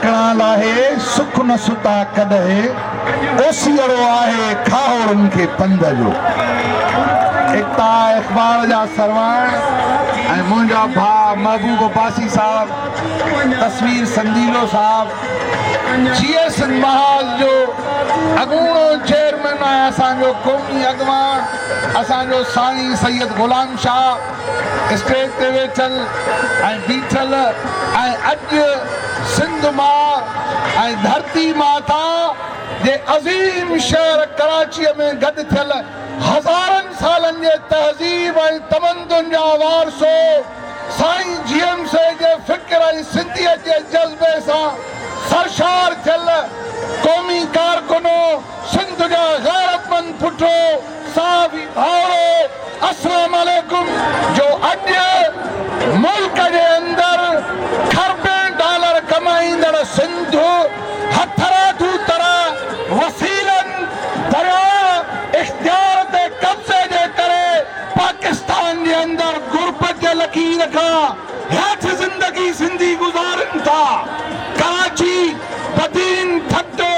टिकणा लाहे सुख न सुता कॾहिं ओसीअड़ो आहे खाउरनि खे पंध जो। एकता इक़बाल जा सरवण ऐं मुंहिंजा भाउ महबूब अब्बासी साहब, तस्वीर संदीलो साहब, GS महाज जो अॻूणो चेयरमैन आहे, असांजो क़ौमी अॻवान असांजो साईं सैयद ग़ुलाम शाह स्टेज ते वेठल ऐं बीठल ऐं अॼु सिंध मां ऐं धरती माता जे अज़ीम शहर कराचीअ में गॾु थियल हज़ारनि सालनि जे तहज़ीब ऐं तमदुन जा वारसो साईं GM जे फ़िक्र ऐं सिंधियत जे जज़्बे सां सरशार थियल क़ौमी कारकुनो, सिंध जा गैरतमंद पुटो, साफ़ी भाउरो, अस्सलाम वालेकुम। जो अॼु मुल्क जे अंदरि खरबें डॉलर कमाईंदड़ सिंध हथराठू तरह वसीलनि दरिया इख्तियार ते कब्ज़े जे करे पाकिस्तान जे अंदरि गुरबत जे लकीर खां हेठि ज़िंदगी सिंधी गुज़ारनि था। कराची बदीन ठट्टो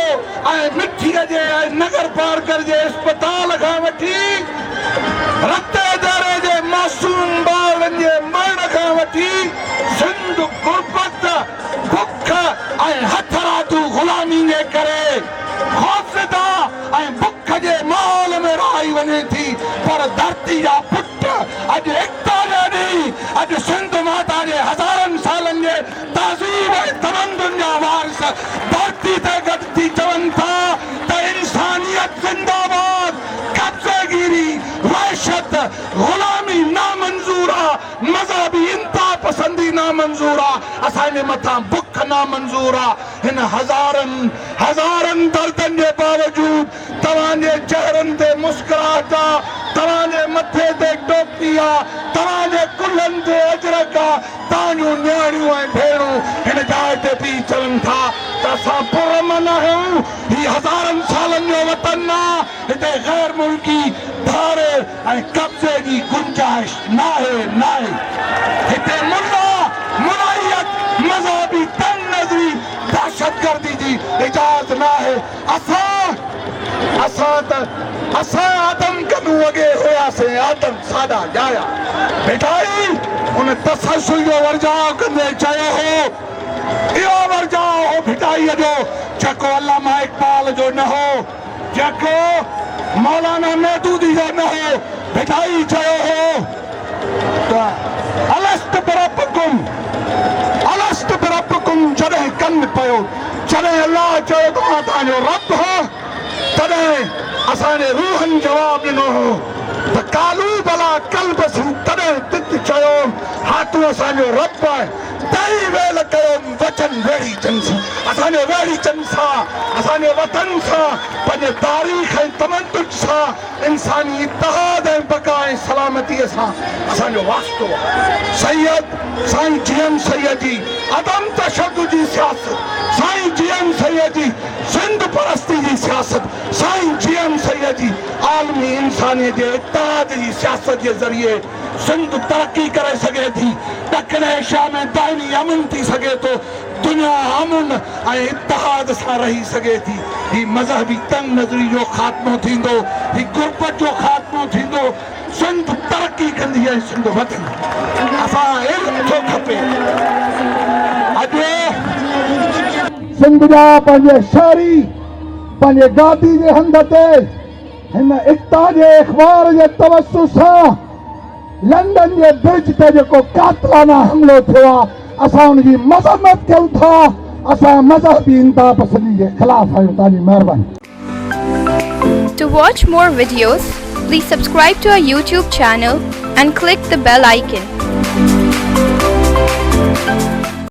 ऐं मिठीअ जे नगर पार्कर जे अस्पताल खां वठी रते दरे जे मासूम ॿारनि जे मरण खां वठी सिंध गुरबत, बुख ऐं हथराठू ग़ुलामी जे करे खौफ़ज़दा ऐं बुख जे माहौल में रही वञे थी। पर धरती जा पुट अॼु एकता जे ॾींहुं अॼु सिंध माता जे हज़ारनि सालनि जे तहज़ीब ऐं तमदुन जा वारिस धरती ते गॾु थी चवनि था त इंसानियत ज़िंदाबाद, कब्ज़ेगिरी, वहशत, ग़ुलामी नामंज़ूर आहे, मज़हबी इंता पसंदी नामंज़ूर आहे, असांजे मथां बुख नामंज़ूर आहे। हिन हज़ारनि दर्दनि जे बावजूद तव्हांजे चेहरनि ते मुस्कुराहट आहे, तव्हांजे मथे ते टोपी आहे, तव्हांजे कुल्हनि ते अजरक आहे। तव्हांजूं न्याणियूं ऐं भेणूं हिन जाइ ते बि चवनि था त असां पुरअमन आहियूं, हीउ हज़ारनि सालनि जो वतन आहे, हिते गैर मुल्की धारे ऐं कब्ज़े जी गुंजाइश नाहे। हिते मुल्ला, मुनाइयत, मज़हबी तंग नज़री, दहशतगर्दी जी इजाज़त नाहे। असां आदम कदू वॻे हुआसीं, आदम सादा जाया बेटाई उन तसलसल जो वर्जाउ कंदे चयो हो, इहो वर्जाउ हो भिटाईअ जो जेको अल्लामा इक़बाल जो न हो, जेको मौलाना महदूदी जो न हो। भिटाई चयो हो त अलस्तु बिरब्बिकुम जॾहिं कनि पियो, जॾहिं अल्लाह चयो त मां तव्हांजो रब हो, तॾहिं असांजे रूहनि जवाब ॾिनो हो त कालू भला कल्ब सिंह, तॾहिं तित चयो हा तूं असांजो रब आहे। तई वेल कयो वचन वेड़ी चंद सां, असांजे वेड़ी चंद सां, असांजे वतन सां, पंहिंजे तारीख़ ऐं तमदुन सां, इंसानी इत्तेहाद ऐं बका ऐं सलामतीअ सां असांजो वास्तो आहे। सैयद साईं GM सैयद जी अदम तशद्दुद जी सियासत, साईं GM सैयद जी सिंध परस्ती जी सियासत, साईं GM सैयद जी आलमी इंसानियत जे इत्तेहाद जी सियासत जे ज़रिए सिंध तरक्की करे सघे थी। ॾखिण एशिया में दाइमी अमन थी सघे थो, दुनिया अमन ऐं इत्तेहाद सां रही सघे थी। हीउ मज़हबी तंग नज़री जो ख़ात्मो थींदो, हीउ गुरबत जो ख़ात्मो थींदो, सिंध तरक्की कंदी ऐं सिंध वधंदी। असां इल्मु थो खपे। अॼु सिंध जा पंहिंजे शहरी पंहिंजे गादी जे हंध ते हिन एकता जे अख़बार जे तवसुस सां लंडन जे ब्रिज ते जेको कातिलाना हमिलो थियो आहे, असां हुनजी मज़म्मत कयूं था। असां मज़हबी इंता पसंदी जे ख़िलाफ़ आहियूं। तव्हांजी महिरबानी। To watch more videos, please subscribe to our YouTube channel and click the bell icon.